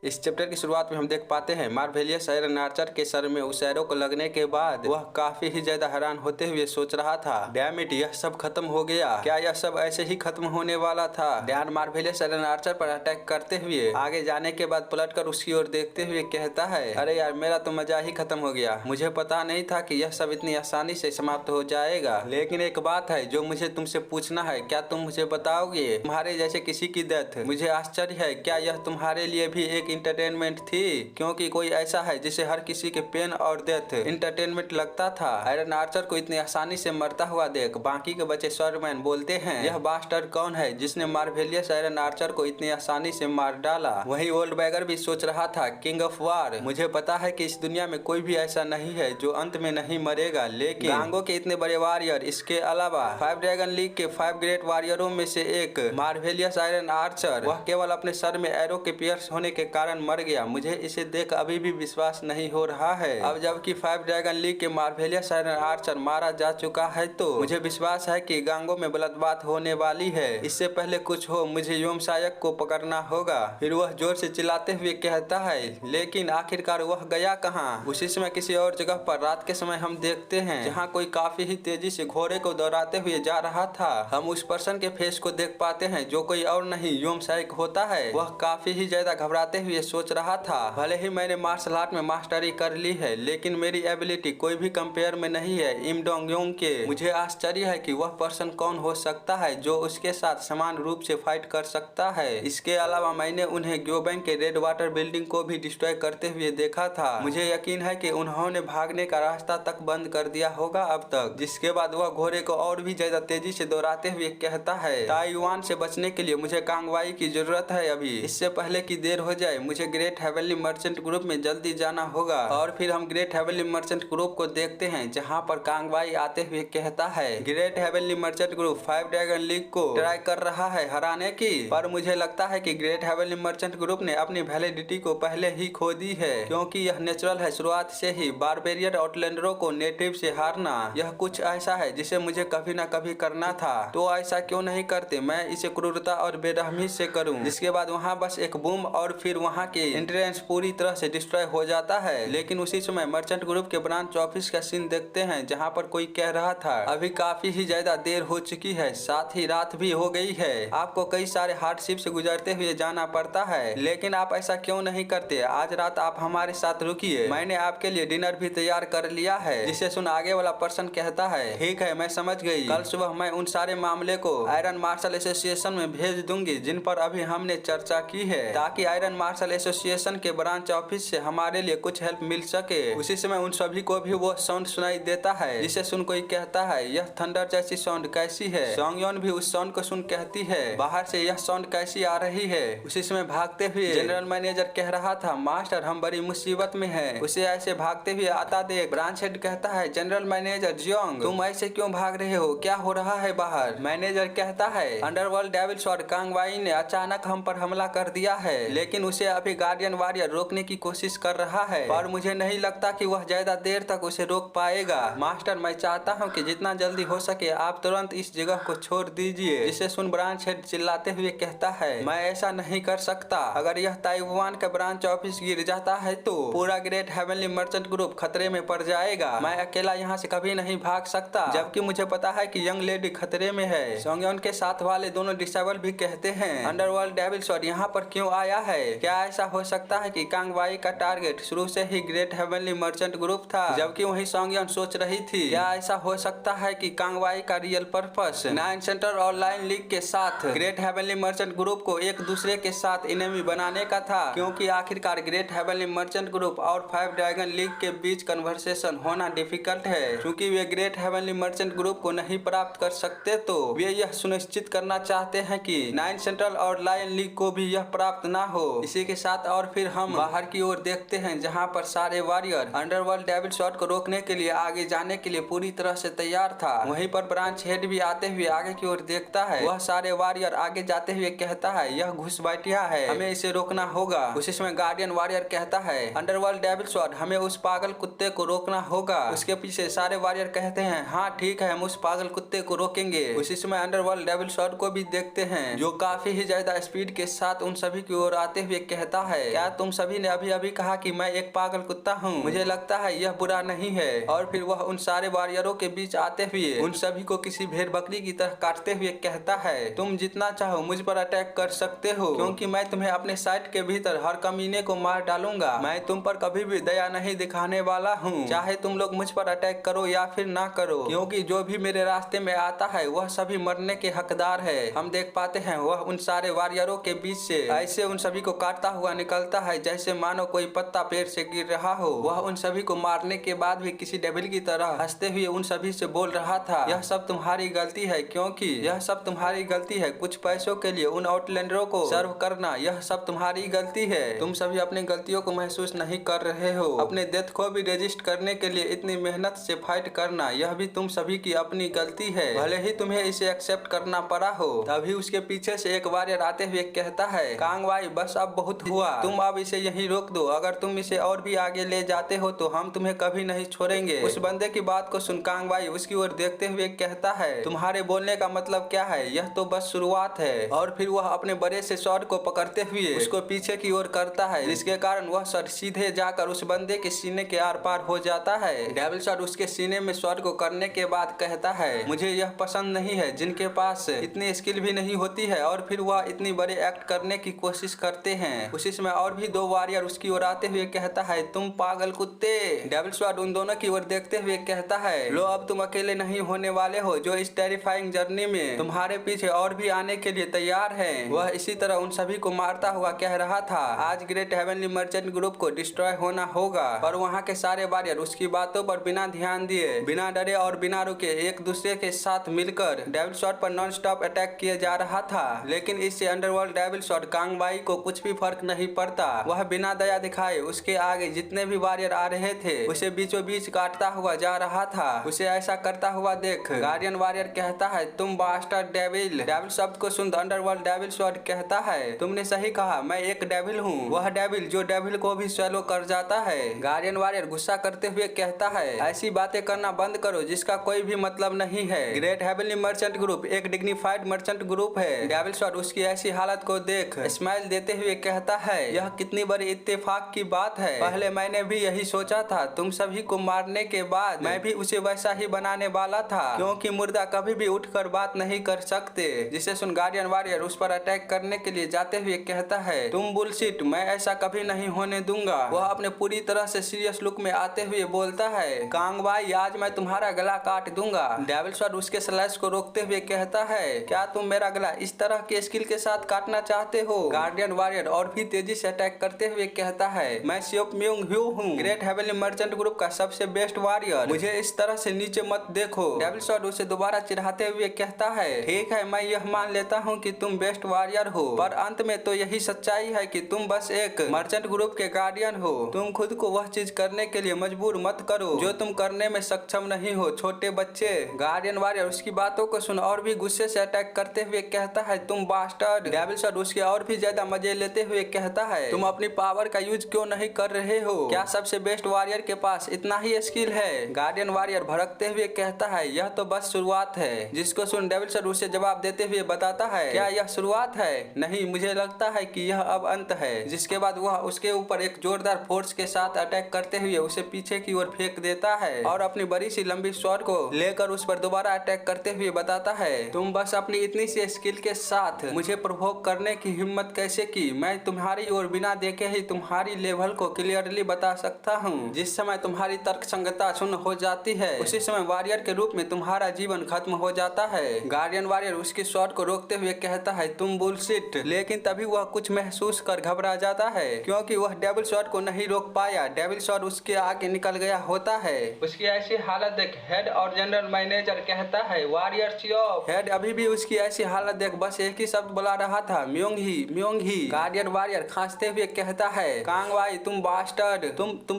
इस चैप्टर की शुरुआत में हम देख पाते हैं मार्वेलियस आयरन आर्चर के सर में उस एरो को लगने के बाद वह काफी ही ज्यादा हैरान होते हुए सोच रहा था, डैम इट, यह सब खत्म हो गया। क्या यह सब ऐसे ही खत्म होने वाला था? डैन मार्वेलियस आयरन आर्चर पर अटैक करते हुए आगे जाने के बाद पलटकर उसकी ओर देखते हुए कहता है, अरे यार, मेरा तो मजा ही खत्म हो गया। मुझे पता नहीं था कि यह सब इतनी आसानी से समाप्त हो जाएगा। लेकिन एक बात है जो मुझे तुमसे पूछना है, क्या तुम मुझे बताओगे तुम्हारे जैसे किसी की डेथ? मुझे आश्चर्य है, क्या यह तुम्हारे लिए भी एक इंटरटेनमेंट थी? क्योंकि कोई ऐसा है जिसे हर किसी के पेन और डेथ इंटरटेनमेंट लगता था। आयरन आर्चर को इतनी आसानी से मरता हुआ देख बाकी के बच्चे स्वॉर्डमैन बोलते हैं, यह बास्टर्ड कौन है जिसने मार्वेलियस आयरन आर्चर को इतनी आसानी से मार डाला? वहीं ओल्ड बैगर भी सोच रहा था, किंग ऑफ वार, मुझे पता है कि इस दुनिया में कोई भी ऐसा नहीं है जो अंत में नहीं मरेगा, लेकिन गांगो के इतने बड़े वॉरियर, इसके अलावा 5 ड्रैगन लीग के 5 ग्रेट वॉरियरों में से एक मार्वेलियस आयरन आर्चर, वह केवल अपने सर में एरो के पियर्स होने के कारण मर गया। मुझे इसे देख अभी भी विश्वास नहीं हो रहा है। अब जबकि 5 ड्रैगन लीग के मार्वेलियस आयरन आर्चर मारा जा चुका है तो मुझे विश्वास है कि गांगो में ब्लडबाथ होने वाली है। इससे पहले कुछ हो, मुझे योमसायक को पकड़ना होगा। फिर वह जोर से चिल्लाते हुए कहता है, लेकिन आखिरकार वह गया कहाँ? उसी समय किसी और जगह पर रात के समय हम देखते हैं जहाँ कोई काफी ही तेजी से घोड़े को दौड़ाते हुए जा रहा था। हम उस पर्सन के फेस को देख पाते हैं जो कोई और नहीं योमसायक होता है। वह काफी ही ज्यादा घबराते हुए सोच रहा था, भले ही मैंने मार्शल आर्ट में मास्टरी कर ली है, लेकिन मेरी एबिलिटी कोई भी कंपेयर में नहीं है इम डोंग योंग के। मुझे आश्चर्य है कि वह पर्सन कौन हो सकता है जो उसके साथ समान रूप से फाइट कर सकता है। इसके अलावा मैंने उन्हें ग्योबैंग के रेड वाटर बिल्डिंग को भी डिस्ट्रॉय करते हुए देखा था। मुझे यकीन है कि उन्होंने भागने का रास्ता तक बंद कर दिया होगा अब तक। जिसके बाद वह घोड़े को और भी ज्यादा तेजी से दौड़ाते हुए कहता है, ताइवान से बचने के लिए मुझे कांगवाई की जरूरत है अभी, इससे पहले कि देर हो जाए। मुझे ग्रेट हेवनली मर्चेंट ग्रुप में जल्दी जाना होगा। और फिर हम ग्रेट हेवनली मर्चेंट ग्रुप को देखते हैं जहां पर कांगवाई आते हुए कहता है, great heavenly merchant group 5 dragon league को ट्राई कर रहा है हराने की, पर मुझे लगता है कि ग्रेट हेवनली मर्चेंट ग्रुप ने अपनी वैलिडिटी को पहले ही खो दी है, क्योंकि यह नेचुरल है शुरुआत से ही बारबेरियन आउटलैंडरों को नेटिव से हारना। यह कुछ ऐसा है जिसे मुझे कभी न कभी करना था, तो ऐसा क्यों नहीं करते? मैं इसे क्रूरता और बेरहमी से करूं। जिसके बाद वहां बस एक बूम और फिर वहां के एंट्रेंस पूरी तरह से डिस्ट्रॉय हो जाता है। लेकिन उसी समय मर्चेंट ग्रुप के ब्रांच ऑफिस का सीन देखते हैं जहां पर कोई कह रहा था, अभी काफी ही ज्यादा देर हो चुकी है, साथ ही रात भी हो गई है, आपको कई सारे हार्डशिप से गुजरते हुए जाना पड़ता है, लेकिन आप ऐसा क्यों नहीं करते? आज रात आप हमारे साथ रुकिए, मैंने आपके लिए डिनर भी तैयार कर लिया है। जिसे सुन आगे वाला पर्सन कहता है, ठीक है, मैं समझ गई, कल सुबह मैं उन सारे मामले को आयरन मार्शल एसोसिएशन में भेज दूंगी जिन पर अभी हमने चर्चा की है, ताकि आयरन मार्शल एसोसिएशन के ब्रांच ऑफिस से हमारे लिए कुछ हेल्प मिल सके। उसी समय उन सभी को भी वो साउंड सुनाई देता है जिसे सुन कोई कहता है, यह थंडर जैसी साउंड कैसी है? सोंगयोन भी उस साउंड को सुन कहती है, बाहर से यह साउंड कैसी आ रही है? उसी समय भागते हुए जनरल मैनेजर कह रहा था, मास्टर हम बड़ी मुसीबत में हैं, उसे ऐसे भागते हुए आता देख ब्रांच हेड कहता है, जनरल मैनेजर जियोंग, तुम ऐसे क्यों भाग रहे हो? क्या हो रहा है बाहर? मैनेजर कहता है, अंडरवर्ल्ड डेविल स्वॉर्ड कांगवाई ने अचानक हम पर हमला कर दिया है, लेकिन उसे अभी गार्डियन वॉरियर रोकने की कोशिश कर रहा है, पर मुझे नहीं लगता कि वह ज्यादा देर तक उसे रोक पाएगा। मास्टर मैं चाहता हूं कि जितना जल्दी हो सके आप तुरंत इस जगह को छोड़ दीजिए। जिसे सुन ब्रांच हेड चिल्लाते हुए कहता है, मैं ऐसा नहीं कर सकता, अगर यह ताइवान का ब्रांच ऑफिस गिर जाता है तो पूरा ग्रेट हेवनली मर्चेंट ग्रुप खतरे में पड़ जाएगा। मैं अकेला यहाँ से कभी नहीं भाग सकता, जबकि मुझे पता है कि यंग लेडी खतरे में है। सोंगयोन के साथ वाले दोनों डिसेबल भी कहते हैं, अंडरवर्ल्ड डेविल स्वॉर्ड यहाँ पर क्यों आया है? क्या ऐसा हो सकता है कि कांगवाई का टारगेट शुरू से ही ग्रेट हेवनली मर्चेंट ग्रुप था? जबकि वही सोंगयोन सोच रही थी, क्या ऐसा हो सकता है कि कांगवाई का real purpose 9 centre online league के साथ ग्रेट हेवनली मर्चेंट ग्रुप को एक दूसरे के साथ इनेमी बनाने का था? क्योंकि आखिरकार ग्रेट हेवनली मर्चेंट ग्रुप और 5 ड्रैगन लीग के बीच कन्वर्सेशन होना डिफिकल्ट है, क्योंकि वे ग्रेट हेवनली मर्चेंट ग्रुप को नहीं प्राप्त कर सकते, तो वे यह सुनिश्चित करना चाहते हैं कि 9 सेंट्रल और लायन लीग को भी यह प्राप्त ना हो। इसी के साथ और फिर हम बाहर की ओर देखते हैं जहां पर सारे वॉरियर अंडरवर्ल्ड डेविल स्वॉर्ड को रोकने के लिए आगे जाने के लिए पूरी तरह से तैयार था। वहीं पर ब्रांच हेड भी आते हुए आगे की ओर देखता है, वह सारे वॉरियर आगे जाते हुए कहता है, यह घुसपैठिया है, हमें इसे रोकना होगा। उसी समय गार्डियन वॉरियर कहता है, अंडरवर्ल्ड डेविल स्वॉर्ड हमें उस पागल कुत्ते को रोकना होगा। उसके पीछे सारे वॉरियर कहते हैं, हाँ ठीक है, हम उस पागल कुत्ते को रोकेंगे। उसी समय अंडरवर्ल्ड डेविल स्वॉर्ड को भी देखते हैं जो काफी ही ज्यादा स्पीड के साथ उन सभी की ओर आते हुए कहता है, क्या तुम सभी ने अभी अभी कहा कि मैं एक पागल कुत्ता हूँ? मुझे लगता है यह बुरा नहीं है। और फिर वह उन सारे वॉरियरों के बीच आते हुए उन सभी को किसी भेड़ बकरी की तरह काटते हुए कहता है, तुम जितना चाहो मुझ पर अटैक कर सकते हो, क्योंकि मैं तुम्हें अपने साइट के भीतर हर कमीने को मार डालूंगा। मैं तुम पर कभी भी दया नहीं दिखाने वाला हूँ, चाहे तुम लोग मुझ पर अटैक करो या फिर ना करो, क्योंकि जो भी मेरे रास्ते में आता है वह सभी मरने के हकदार है। हम देख पाते हैं वह उन सारे वॉरियरों के बीच से ऐसे उन सभी को काटता हुआ निकलता है जैसे मानो कोई पत्ता पेड़ से गिर रहा हो। वह उन सभी को मारने के बाद भी किसी डेविल की तरह हंसते हुए उन सभी से बोल रहा था, यह सब तुम्हारी गलती है, क्योंकि यह सब तुम्हारी गलती है। कुछ पैसों के लिए उन आउटलैंडरों को सर्व करना, यह सब तुम्हारी गलती है। तुम सभी अपनी गलतियों को महसूस नहीं कर रहे हो। अपने डेथ को भी रजिस्ट करने के लिए इतनी मेहनत से फाइट करना, यह भी तुम सभी की अपनी गलती है, भले ही तुम्हें इसे एक्सेप्ट करना पड़ा हो। तभी उसके पीछे से एक वॉरियर आते हुए कहता है, कांगवाई बस अब बहुत हुआ, तुम अब इसे यहीं रोक दो। अगर तुम इसे और भी आगे ले जाते हो तो हम तुम्हें कभी नहीं छोड़ेंगे। उस बंदे की बात को सुन कांगवाई उसकी ओर देखते हुए कहता है, तुम्हारे बोलने का मतलब क्या है? यह तो बस शुरुआत है। और फिर वह अपने बड़े से शॉट को पकड़ते हुए उसको पीछे की ओर करता है, जिसके कारण वह शॉट सीधे जाकर उस बंदे के सीने के आर पार हो जाता है। डेविल शॉट उसके सीने में शॉट को करने के बाद कहता है, मुझे यह पसंद नहीं है जिनके पास इतनी स्किल भी नहीं होती है और फिर वह इतनी बड़े एक्ट करने की कोशिश करते हैं। उसी समय और भी दो वॉरियर उसकी ओर आते हुए कहता है, तुम पागल कुत्ते। डेविल शॉट उन दोनों की ओर देखते हुए कहता है, लो अब तुम अकेले नहीं होने वाले हो जो इस टेरिफाइंग जर्नी में तुम्हारे पीछे और भी आने के लिए तैयार हैं। वह इसी तरह उन सभी को मारता हुआ कह रहा था, आज ग्रेट हेवनली मर्चेंट ग्रुप को डिस्ट्रॉय होना होगा। पर वहाँ के सारे वॉरियर उसकी बातों पर बिना ध्यान दिए, बिना डरे और बिना रुके एक दूसरे के साथ मिलकर डेविल शॉट पर नॉन स्टॉप अटैक किए जा रहा था। लेकिन इससे अंडरवर्ल्ड डेविल शॉट कांगवाई को कुछ भी फर्क नहीं पड़ता। वह बिना दया दिखाए उसके आगे जितने भी वॉरियर आ रहे थे उसे बीचों बीच काटता हुआ जा रहा था। उसे ऐसा करता हुआ देख गार्डियन वॉरियर कहता है, तुम बास्टर्ड डेविल। डेविल शब्द को सुन अंडरवर्ल्ड डेविल शॉट कहता है, तुमने सही कहा, मैं एक डेविल हूँ, वह डेविल जो डेविल को भी स्वैलो कर जाता है। गार्डियन वॉरियर गुस्सा करते हुए कहता है, ऐसी बातें करना बंद करो जिसका कोई भी मतलब नहीं है। ग्रेट हेवनली मर्चेंट ग्रुप एक डिग्निफाइड मर्चेंट ग्रुप है। डेविल शॉट उसकी ऐसी हालत को देख स्माइल देते हुए कहता है, यह कितनी बड़ी इत्तेफाक की बात है। पहले मैंने भी यही सोचा था, तुम सभी को मारने के बाद मैं भी उसे वैसा ही बनाने वाला था, क्योंकि मुर्दा कभी भी उठकर बात नहीं कर सकते। जिसे सुन गार्डियन वॉरियर उस पर अटैक करने के लिए जाते हुए कहता है, तुम बुलशिट, मैं ऐसा कभी नहीं होने दूंगा। वह अपने पूरी तरह से सीरियस लुक में आते हुए बोलता है, कांगवाई आज मैं तुम्हारा गला काट दूंगा। डेविल शॉट उसके स्लैश को रोकते हुए कहता है, क्या तुम मेरा गला इस तरह के स्किल के साथ काटना चाहते हो? गार्डियन वॉरियर और भी तेजी से अटैक करते हुए कहता है, मैं सियोप म्योंग ह्यू हूँ, ग्रेट हेवनली मर्चेंट ग्रुप का सबसे बेस्ट वॉरियर, मुझे इस तरह से नीचे मत देखो। डेविल शॉट उसे दोबारा चिढ़ाते हुए कहता है, ठीक है, मैं यह मान लेता हूँ कि तुम बेस्ट वॉरियर हो, पर अंत में तो यही सच्चाई है कि तुम बस एक मर्चेंट ग्रुप के गार्डियन हो। तुम खुद को वह चीज करने के लिए मजबूर मत करो जो तुम करने में सक्षम नहीं हो, छोटे बच्चे। गार्डियन वॉरियर उसकी बातों को सुन और भी गुस्से से अटैक करते हुए कहता है, तुम बास्टर्ड। डेविल शॉट उसके और भी ज्यादा मजे लेते हुए कहता है, तुम अपनी पावर का यूज क्यों नहीं कर रहे हो? क्या सबसे बेस्ट वॉरियर के पास इतना ही स्किल है? गार्डियन वॉरियर भड़कते हुए कहता है, यह तो बस शुरुआत है। जिसको सुन डेविल शॉट उसे जवाब देते हुए बताता है, क्या यह शुरुआत है? नहीं, मुझे लगता है कि यह अब अंत है। जिसके बाद वह उसके ऊपर एक जोरदार फोर्स के साथ अटैक करते हुए उसे पीछे की ओर फेंक देता है और अपनी बड़ी सी लंबी शॉट को लेकर उस पर दोबारा अटैक करते हुए बताता है, तुम बस अपनी इतनी सी स्किल के साथ मुझे प्रोवोक करने की हिम्मत कैसे की? मैं तुम्हारी ओर बिना देखे ही तुम्हारी लेवल को क्लियरली बता सकता हूँ। जिस समय तुम्हारी तर्क संगतता शून्य हो जाती है उसी समय वॉरियर के रूप में तुम्हारा जीवन खत्म हो जाता है। गार्डियन वॉरियर उसकी शॉट को रोकते हुए कहता है, तुम बुलशिट। लेकिन तभी वह कुछ महसूस कर घबरा जाता है क्योंकि वह डेविल शॉट को नहीं रोक पाया। डेविल शॉट उसके आगे निकल गया होता है। उसकी ऐसी हालत देख हेड और जनरल मैनेजर कहता है, वॉरियर चियोप। हेड अभी भी उसकी ऐसी हालत देख बस एक ही शब्द बुला रहा था, म्योंग ही म्योंग ही। गार्डियन वॉरियर खांसते हुए कहता है, कांगवाई तुम बास्टर्ड,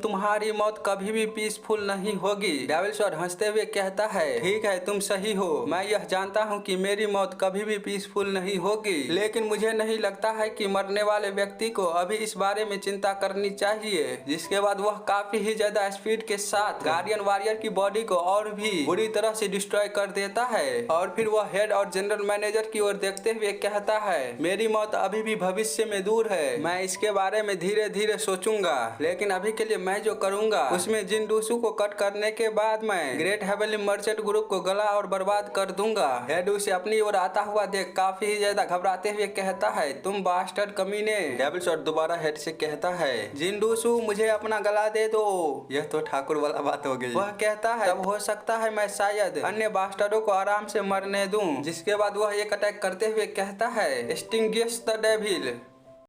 तुम्हारी मौत कभी भी पीसफुल नहीं होगी। डेविल शॉट हंसते हुए कहता है, ठीक है, तुम सही हो, मैं यह जानता हूँ कि मेरी मौत कभी भी पीसफुल नहीं होगी, लेकिन मुझे नहीं लगता है कि मरने वाले व्यक्ति को अभी इस बारे में चिंता करनी चाहिए। जिसके बाद वह काफी ही ज्यादा स्पीड के साथ गार्डियन वॉरियर की बॉडी को और भी बुरी तरह से डिस्ट्रॉय कर देता है और फिर वह हेड और जनरल मैनेजर की ओर देखते हुए कहता है, मेरी मौत अभी भी भविष्य में दूर मंजूर है। मैं इसके बारे में धीरे धीरे सोचूंगा, लेकिन अभी के लिए मैं जो करूंगा उसमें जिनडूसू को कट करने के बाद मैं ग्रेट हेवनली मर्चेंट ग्रुप को गला और बर्बाद कर दूंगा। हेड उसे अपनी ओर आता हुआ देख काफी ही ज्यादा घबराते हुए कहता है, तुम बास्टर्ड कमीने। डेविल शॉट दोबारा हेड से कहता है, जिनडूसू मुझे अपना गला दे दो। यह तो ठाकुर वाला बात हो गई। वह कहता है, तब हो सकता है मैं शायद अन्य बास्टर्डों को आराम से मरने दूं। जिसके बाद वह एक अटैक करते हुए कहता है, एक्सटिंग्विश द डेविल।